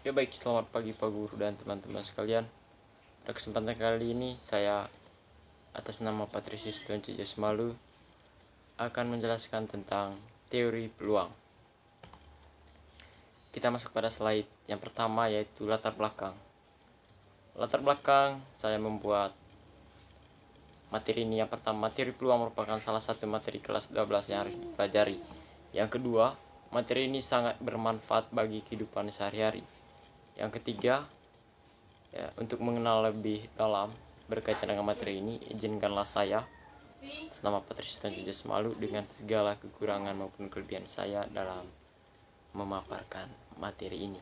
Ya baik, selamat pagi Pak Guru dan teman-teman sekalian. Pada kesempatan kali ini saya atas nama Patrisius Tonci Jasmalu akan menjelaskan tentang teori peluang. Kita masuk pada slide yang pertama, yaitu latar belakang. Latar belakang saya membuat materi ini. Yang pertama, materi peluang merupakan salah satu materi kelas 12 yang harus dipelajari. Yang kedua, materi ini sangat bermanfaat bagi kehidupan sehari-hari. Yang ketiga, untuk mengenal lebih dalam berkaitan dengan materi ini, izinkanlah saya atas nama Patrisius Tonci Jasmalu dengan segala kekurangan maupun kelebihan saya dalam memaparkan materi ini.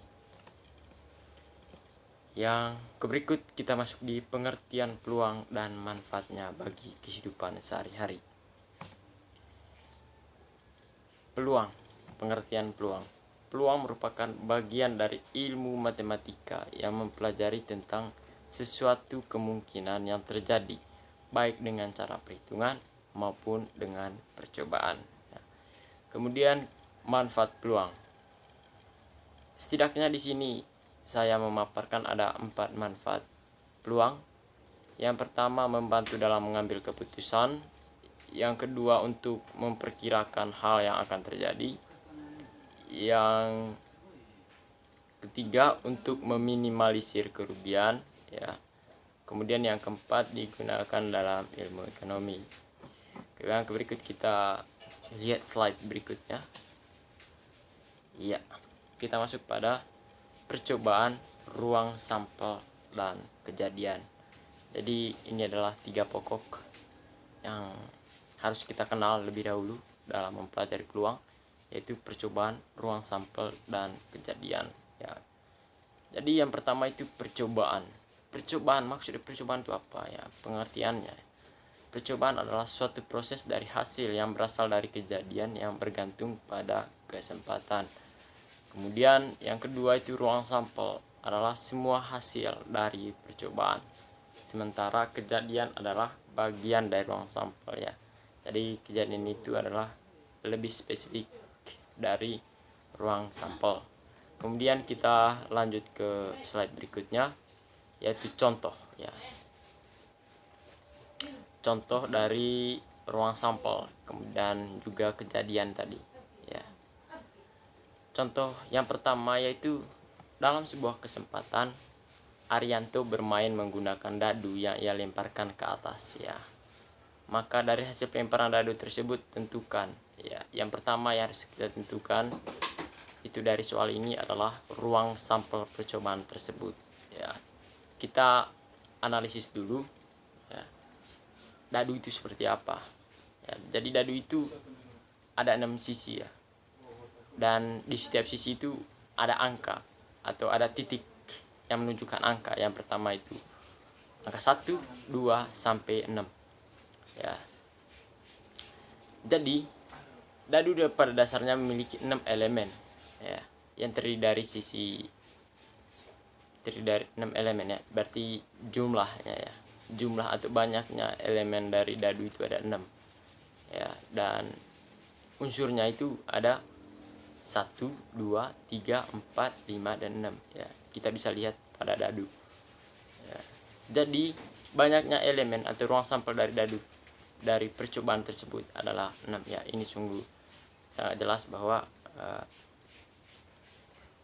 Yang berikut kita masuk di pengertian peluang dan manfaatnya bagi kehidupan sehari-hari. Peluang, pengertian peluang. Peluang merupakan bagian dari ilmu matematika yang mempelajari tentang sesuatu kemungkinan yang terjadi, baik dengan cara perhitungan maupun dengan percobaan. Kemudian manfaat peluang. Setidaknya di sini saya memaparkan ada 4 manfaat peluang. Yang pertama, membantu dalam mengambil keputusan. Yang kedua, untuk memperkirakan hal yang akan terjadi. Yang ketiga, untuk meminimalisir kerugian, ya. Kemudian yang keempat, digunakan dalam ilmu ekonomi. Yang berikut kita lihat slide berikutnya. Ya, kita masuk pada percobaan, ruang sampel, dan kejadian. Jadi ini adalah 3 pokok yang harus kita kenal lebih dahulu dalam mempelajari peluang, yaitu percobaan, ruang sampel, dan kejadian. Ya. Jadi yang pertama itu percobaan. Percobaan, maksudnya percobaan itu apa ya? Pengertiannya. Percobaan adalah suatu proses dari hasil yang berasal dari kejadian yang bergantung pada kesempatan. Kemudian yang kedua itu ruang sampel, adalah semua hasil dari percobaan. Sementara kejadian adalah bagian dari ruang sampel, ya. Jadi kejadian itu adalah lebih spesifik dari ruang sampel. Kemudian kita lanjut ke slide berikutnya, yaitu contoh, ya. Contoh dari ruang sampel, kemudian juga kejadian tadi, ya. Contoh yang pertama yaitu dalam sebuah kesempatan Arianto bermain menggunakan dadu yang ia lemparkan ke atas, ya. Maka dari hasil pelemparan dadu tersebut tentukan, ya. Yang pertama yang harus kita tentukan itu dari soal ini adalah ruang sampel percobaan tersebut, ya. Kita analisis dulu, ya. Dadu itu seperti apa, ya. Jadi dadu itu ada 6 sisi, ya. Dan di setiap sisi itu ada angka atau ada titik yang menunjukkan angka. Yang pertama itu angka 1, 2 sampai 6, ya. Jadi dadu pada dasarnya memiliki 6 elemen, ya, yang terdiri dari 6 elemen, ya. Berarti jumlahnya, ya. Jumlah atau banyaknya elemen dari dadu itu ada 6, ya. Dan unsurnya itu ada 1, 2, 3, 4, 5, dan 6, ya. Kita bisa lihat pada dadu, ya. Jadi banyaknya elemen atau ruang sampel dari dadu dari percobaan tersebut adalah 6, ya. Ini sungguh sangat jelas bahwa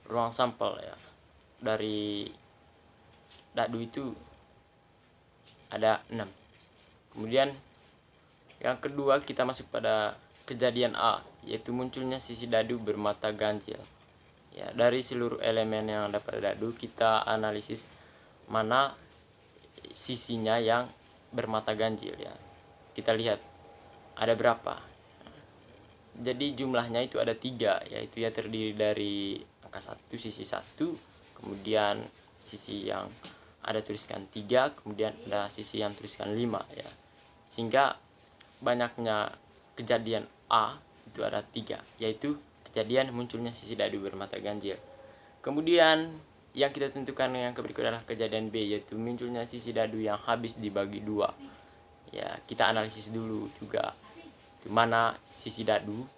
ruang sampel, ya, dari dadu itu ada 6. Kemudian yang kedua kita masuk pada kejadian A, yaitu munculnya sisi dadu bermata ganjil, ya. Dari seluruh elemen yang ada pada dadu kita analisis mana sisinya yang bermata ganjil, ya. Kita lihat ada berapa. Jadi jumlahnya itu ada 3, yaitu ya terdiri dari angka 1, sisi 1, kemudian sisi yang ada tuliskan 3, kemudian ada sisi yang tuliskan 5, ya. Sehingga banyaknya kejadian A itu ada 3, yaitu kejadian munculnya sisi dadu bermata ganjil. Kemudian yang kita tentukan yang berikut adalah kejadian B, yaitu munculnya sisi dadu yang habis dibagi 2, ya. Kita analisis dulu juga di mana sisi dadu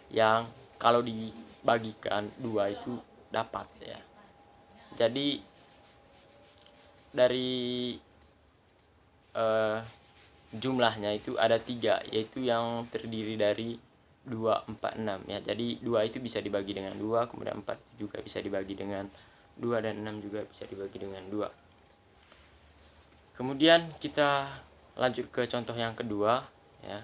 yang kalau dibagikan 2 itu dapat, ya. Jadi dari jumlahnya itu ada 3, yaitu yang terdiri dari 2, 4, 6 ya. Jadi 2 itu bisa dibagi dengan 2, kemudian 4 juga bisa dibagi dengan 2, dan 6 juga bisa dibagi dengan 2. Kemudian kita lanjut ke contoh yang kedua ya.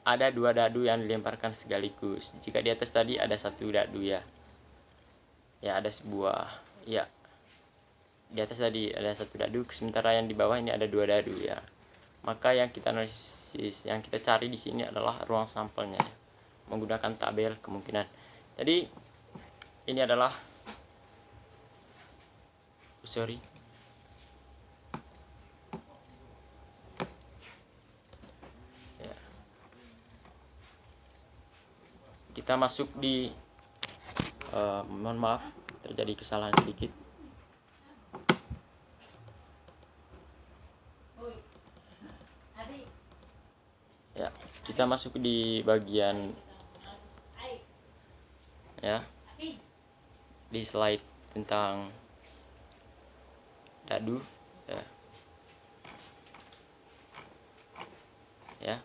Ada 2 dadu yang dilemparkan sekaligus. Jika di atas tadi ada 1 dadu ya. Ya, ada sebuah ya. Di atas tadi ada 1 dadu, sementara yang di bawah ini ada 2 dadu ya. Maka yang kita analisis, yang kita cari di sini adalah ruang sampelnya ya, menggunakan tabel kemungkinan. Jadi ini adalah ya. Kita masuk di mohon maaf terjadi kesalahan sedikit. Ya, kita masuk di bagian ya, di slide tentang dadu ya. Ya,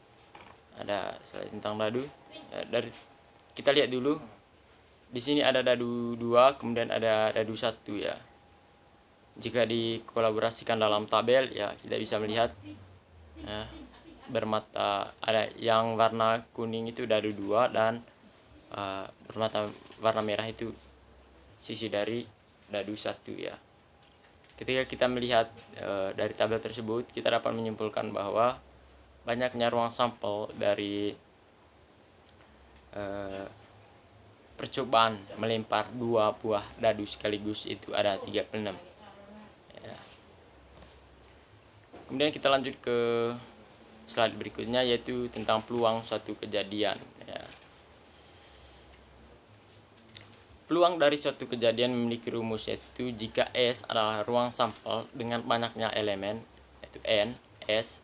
ada slide tentang dadu ya. Dari kita lihat dulu di sini ada dadu 2, kemudian ada dadu 1 ya. Jika dikolaborasikan dalam tabel ya, kita bisa melihat ya, bermata ada yang warna kuning itu dadu 2, dan bermata warna merah itu sisi dari dadu 1 ya. Ketika kita melihat dari tabel tersebut, kita dapat menyimpulkan bahwa banyaknya ruang sampel dari percobaan melempar 2 buah dadu sekaligus itu ada 36 ya. Kemudian kita lanjut ke slide berikutnya, yaitu tentang peluang suatu kejadian ya. Peluang dari suatu kejadian memiliki rumus, yaitu jika S adalah ruang sampel dengan banyaknya elemen, yaitu N, S,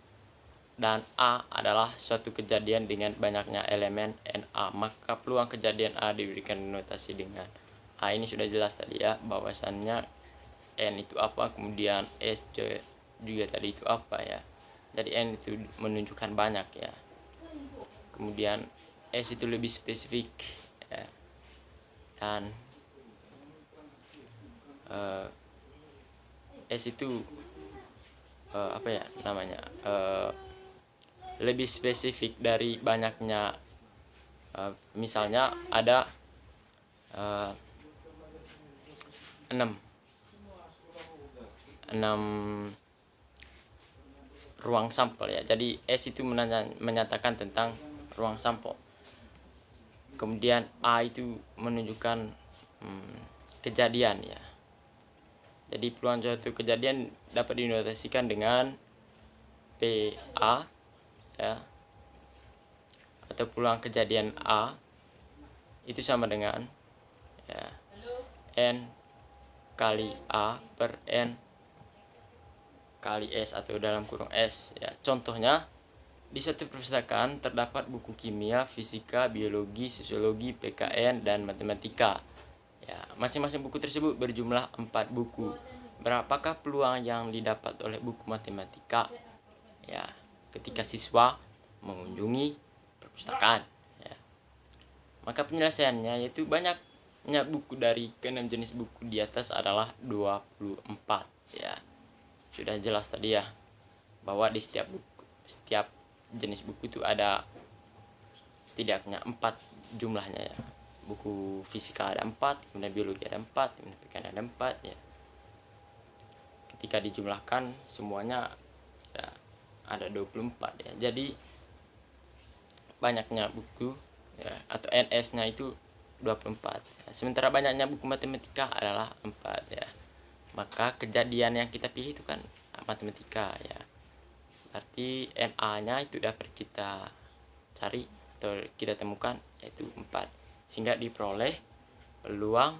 dan A adalah suatu kejadian dengan banyaknya elemen NA, maka peluang kejadian A diberikan notasi dengan A. Ini sudah jelas tadi ya, bahwasannya N itu apa, kemudian S juga tadi itu apa ya. Jadi N itu menunjukkan banyak ya, kemudian S itu lebih spesifik ya, dan S itu apa ya namanya, lebih spesifik dari banyaknya. Misalnya ada 6 ruang sampel ya. Jadi S itu menyatakan tentang ruang sampel. Kemudian A itu menunjukkan kejadian ya. Jadi peluang suatu kejadian dapat dinotasikan dengan PA ya, atau peluang kejadian A itu sama dengan ya, N kali A per N kali S atau dalam kurung S ya. Contohnya, di suatu perpustakaan terdapat buku kimia, fisika, biologi, sosiologi, PKN, dan matematika ya. Masing-masing buku tersebut berjumlah 4 buku. Berapakah peluang yang didapat oleh buku matematika ya ketika siswa mengunjungi perpustakaan ya? Maka penyelesaiannya yaitu banyaknya buku dari ke-6 jenis buku di atas adalah 24 ya. Sudah jelas tadi ya, bahwa di setiap jenis buku itu ada setidaknya 4 jumlahnya ya. Buku fisika ada 4, kemudian biologi ada 4, kemudian PKN ada 4 ya. Ketika dijumlahkan semuanya ya ada 24 ya. Jadi banyaknya buku ya, atau NS-nya itu 24 ya. Sementara banyaknya buku matematika adalah 4 ya. Maka kejadian yang kita pilih itu kan matematika ya. Berarti NA-nya itu dapat kita cari atau kita temukan, yaitu 4. Sehingga diperoleh peluang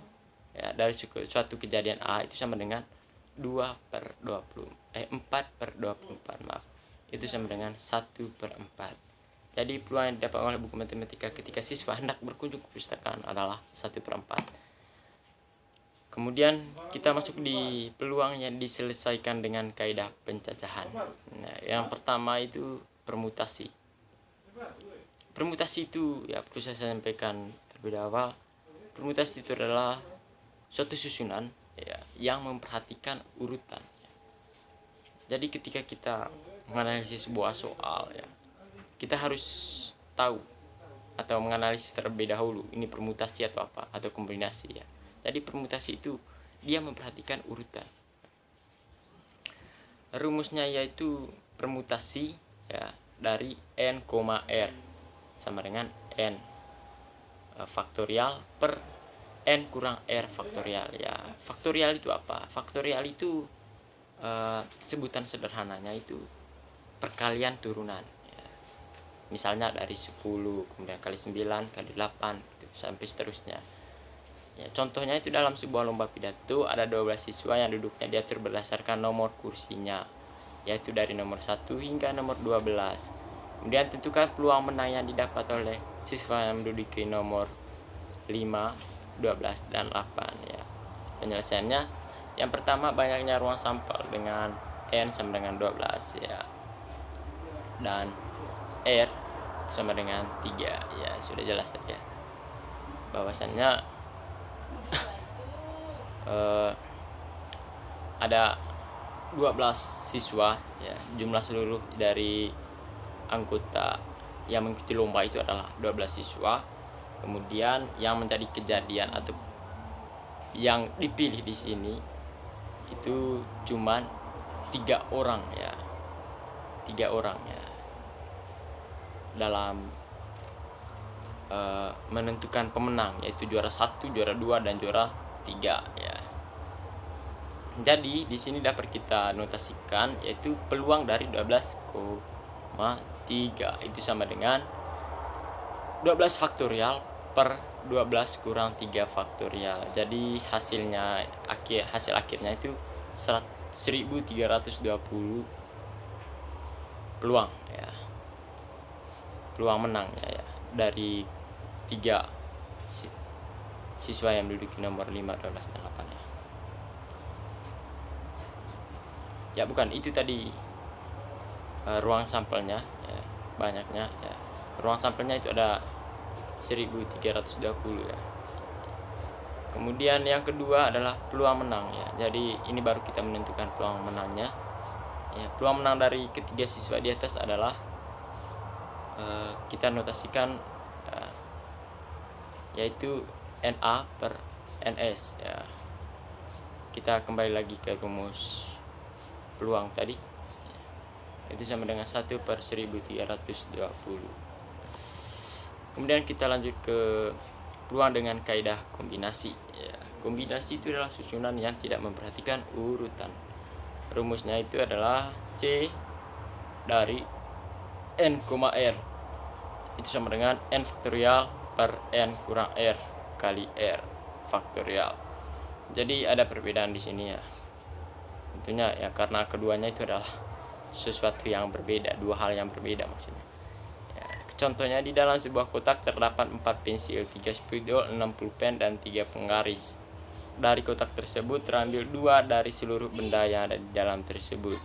ya, dari suatu kejadian A itu sama dengan 4/24 maaf. Itu sama dengan 1/4. Jadi peluang yang didapat oleh buku matematika ketika siswa hendak berkunjung ke perpustakaan adalah 1/4. Kemudian kita masuk di peluang yang diselesaikan dengan kaidah pencacahan. Nah, yang pertama itu permutasi. Permutasi itu ya perlu saya sampaikan terlebih awal. Permutasi itu adalah suatu susunan ya, yang memperhatikan urutan. Jadi ketika kita menganalisis sebuah soal ya, kita harus tahu atau menganalisis terlebih dahulu ini permutasi atau apa, atau kombinasi ya. Jadi permutasi itu dia memperhatikan urutan. Rumusnya yaitu permutasi ya dari n, r sama dengan n faktorial per n kurang r faktorial ya. Faktorial itu apa? Faktorial itu sebutan sederhananya itu perkalian turunan ya. Misalnya dari 10 kemudian kali 9 kali 8 gitu, sampai seterusnya ya. Contohnya itu dalam sebuah lomba pidato ada 12 siswa yang duduknya diatur berdasarkan nomor kursinya, yaitu dari nomor 1 hingga nomor 12. Kemudian tentukan peluang menang yang didapat oleh siswa yang menduduki nomor 5, 12, dan 8 ya. Penyelesaiannya yang pertama, banyaknya ruang sampel dengan n sama dengan 12 ya, dan r sama dengan 3 ya. Sudah jelas ya bahwasannya ada 12 siswa ya, jumlah seluruh dari anggota yang mengikuti lomba itu adalah 12 siswa. Kemudian yang menjadi kejadian atau yang dipilih di sini itu cuman 3 orang ya. 3 orang ya dalam menentukan pemenang, yaitu juara 1, juara 2, dan juara 3 ya. Jadi di sini dapat kita notasikan yaitu peluang dari 12,3 itu sama dengan 12 faktorial per 12 kurang 3 faktorial. Jadi hasil akhirnya itu 1320 peluang ya. Peluang menangnya ya dari 3 siswa yang menduduki nomor 5, 12, dan 8 ya. Ya bukan itu tadi ruang sampelnya ya, banyaknya ya. Ruang sampelnya itu ada 1320 ya. Kemudian yang kedua adalah peluang menang ya. Jadi ini baru kita menentukan peluang menangnya ya. Peluang menang dari ketiga siswa di atas adalah kita notasikan yaitu NA per NS ya. Kita kembali lagi ke rumus peluang tadi ya. Itu sama dengan 1 per 1320. Kemudian kita lanjut ke peluang dengan kaidah kombinasi ya. Kombinasi itu adalah susunan yang tidak memperhatikan urutan. Rumusnya itu adalah C dari n, r itu sama dengan n faktorial per n kurang r kali r faktorial. Jadi ada perbedaan di sini ya. Tentunya ya karena keduanya itu adalah sesuatu yang berbeda, dua hal yang berbeda maksudnya. Ya, contohnya di dalam sebuah kotak terdapat 4 pensil, 3 spidol, 6 pulpen, dan 3 penggaris. Dari kotak tersebut terambil 2 dari seluruh benda yang ada di dalam tersebut.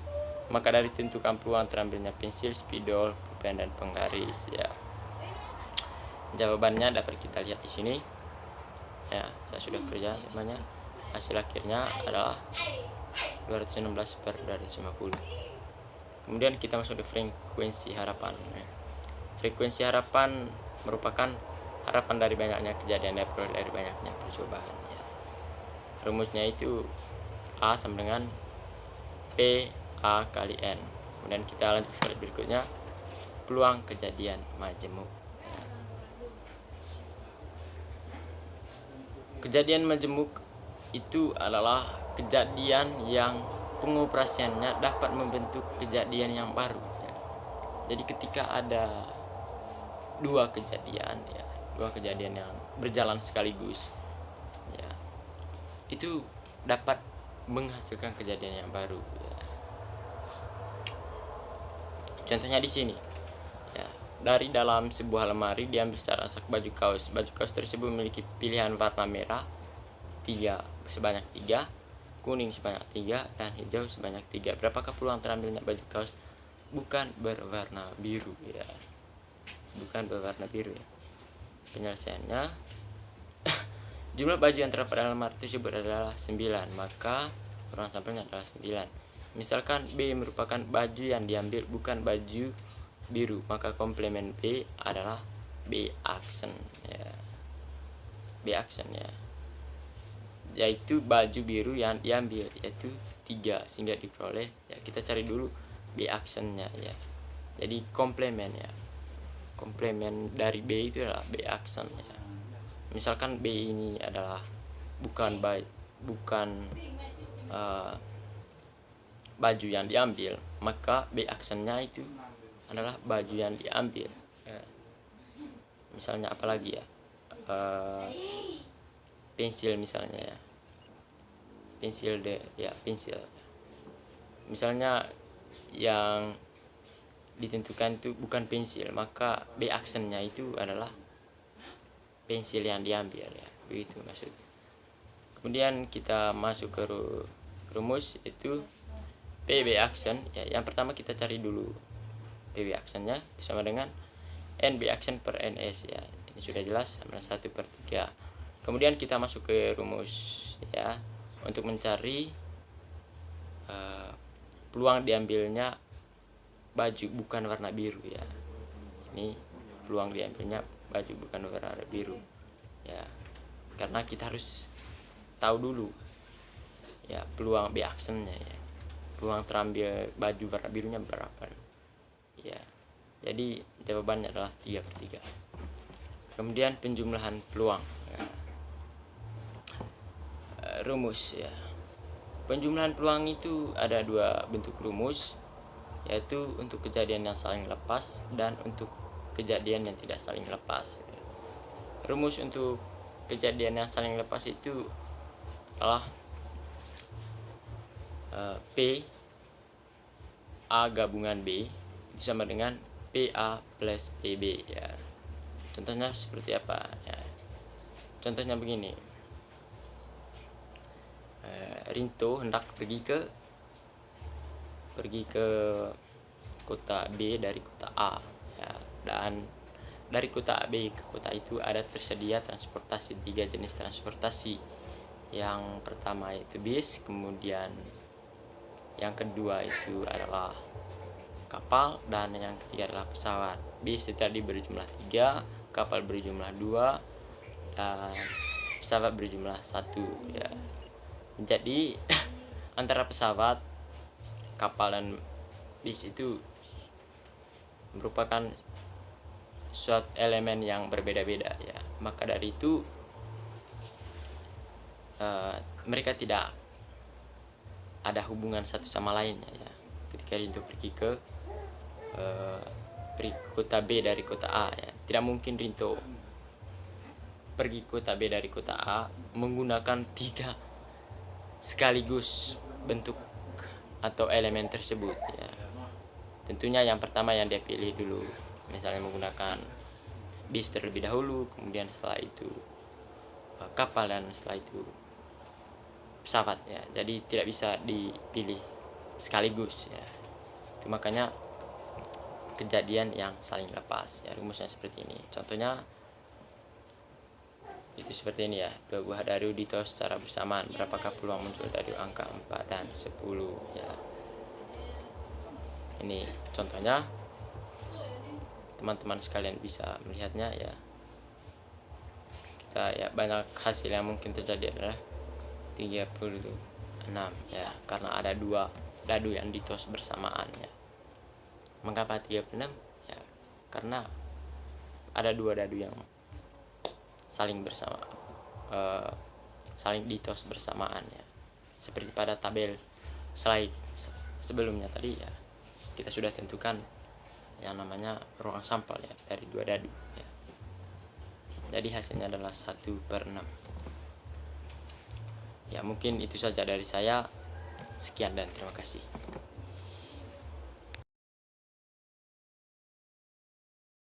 Maka dari tentukan peluang terambilnya pensil, spidol, pulpen, dan penggaris ya. Jawabannya dapat kita lihat di sini. Ya, saya sudah kerja semuanya. Hasil akhirnya adalah 216 per 250. Kemudian kita masuk ke frekuensi harapan. Frekuensi harapan merupakan harapan dari banyaknya kejadian dari banyaknya percobaan ya. Rumusnya itu A sama dengan P A kali N. Kemudian kita lanjut ke slide berikutnya, peluang kejadian majemuk. Kejadian majemuk itu adalah kejadian yang pengoperasiannya dapat membentuk kejadian yang baru ya. Jadi ketika ada dua kejadian yang berjalan sekaligus ya, itu dapat menghasilkan kejadian yang baru ya. Contohnya di sini ya, dari dalam sebuah lemari diambil secara sak baju kaos tersebut memiliki pilihan warna merah 3 sebanyak 3, kuning sebanyak 3, dan hijau sebanyak 3. Berapakah peluang terambilnya baju kaos bukan berwarna biru ya? Bukan berwarna biru ya. Penyelesaiannya, jumlah baju yang terdapat dalam lemari tersebut adalah 9, maka peluang sampelnya adalah 9. Misalkan B merupakan baju yang diambil bukan baju biru, maka komplement B adalah B aksen ya. B aksen ya, yaitu baju biru yang diambil, yaitu 3, sehingga diperoleh ya, kita cari dulu B aksennya ya. Jadi komplement ya, komplement dari B itu adalah B aksen ya. Misalkan B ini adalah bukan baju yang diambil, maka B aksennya itu adalah baju yang diambil ya. Misalnya apalagi ya, pensil misalnya ya, pensil pensil. Misalnya yang ditentukan itu bukan pensil, maka B aksennya itu adalah pensil yang diambil ya, begitu maksudnya. Kemudian kita masuk ke rumus, itu PB aksen ya. Yang pertama kita cari dulu PB aksennya, itu sama dengan NB aksen per NS ya. Ini sudah jelas, sama 1/3. Kemudian kita masuk ke rumus ya, untuk mencari peluang diambilnya baju bukan warna biru ya. Ini peluang diambilnya baju bukan warna biru ya, karena kita harus tahu dulu ya peluang B aksennya ya, peluang terambil baju warna birunya berapa ya. Jadi jawabannya adalah 3/3. Kemudian penjumlahan peluang ya. Rumus ya, penjumlahan peluang itu ada 2 bentuk rumus, yaitu untuk kejadian yang saling lepas dan untuk kejadian yang tidak saling lepas. Rumus untuk kejadian yang saling lepas itu adalah P A gabungan B itu sama dengan PA plus PB ya. Contohnya seperti apa ya? Contohnya begini, Rinto hendak pergi ke kota B dari kota A ya, dan dari kota B ke kota itu ada tersedia transportasi, 3 jenis transportasi. Yang pertama itu bis, kemudian yang kedua itu adalah kapal, dan yang ketiga adalah pesawat. Bis tadi berjumlah 3, kapal berjumlah 2, dan pesawat berjumlah 1 ya. Jadi antara pesawat, kapal, dan bis itu merupakan suatu elemen yang berbeda-beda ya. Maka dari itu mereka tidak ada hubungan satu sama lainnya ya. Ketika Rinto pergi ke kota B dari kota A ya, tidak mungkin Rinto pergi kota B dari kota A menggunakan 3 sekaligus bentuk atau elemen tersebut ya. Tentunya yang pertama yang dia pilih dulu, misalnya menggunakan bis terlebih dahulu, kemudian setelah itu kapal, dan setelah itu pesawat ya. Jadi tidak bisa dipilih sekaligus ya. Itu makanya kejadian yang saling lepas ya, rumusnya seperti ini. Contohnya itu seperti ini ya, 2 buah dadu ditos secara bersamaan, berapakah peluang muncul dadu angka 4 dan 10 ya. Ini contohnya, teman-teman sekalian bisa melihatnya ya. Kita ya, banyak hasil yang mungkin terjadi adalah 36 ya, karena ada 2 dadu yang ditos bersamaan ya. Mengapa 36 ya? Karena ada 2 dadu yang saling bersama, saling ditos bersamaan ya. Seperti pada tabel slide sebelumnya tadi ya, kita sudah tentukan yang namanya ruang sampel ya dari 2 dadu ya. Jadi hasilnya adalah 1/6 ya. Mungkin itu saja dari saya. Sekian dan terima kasih.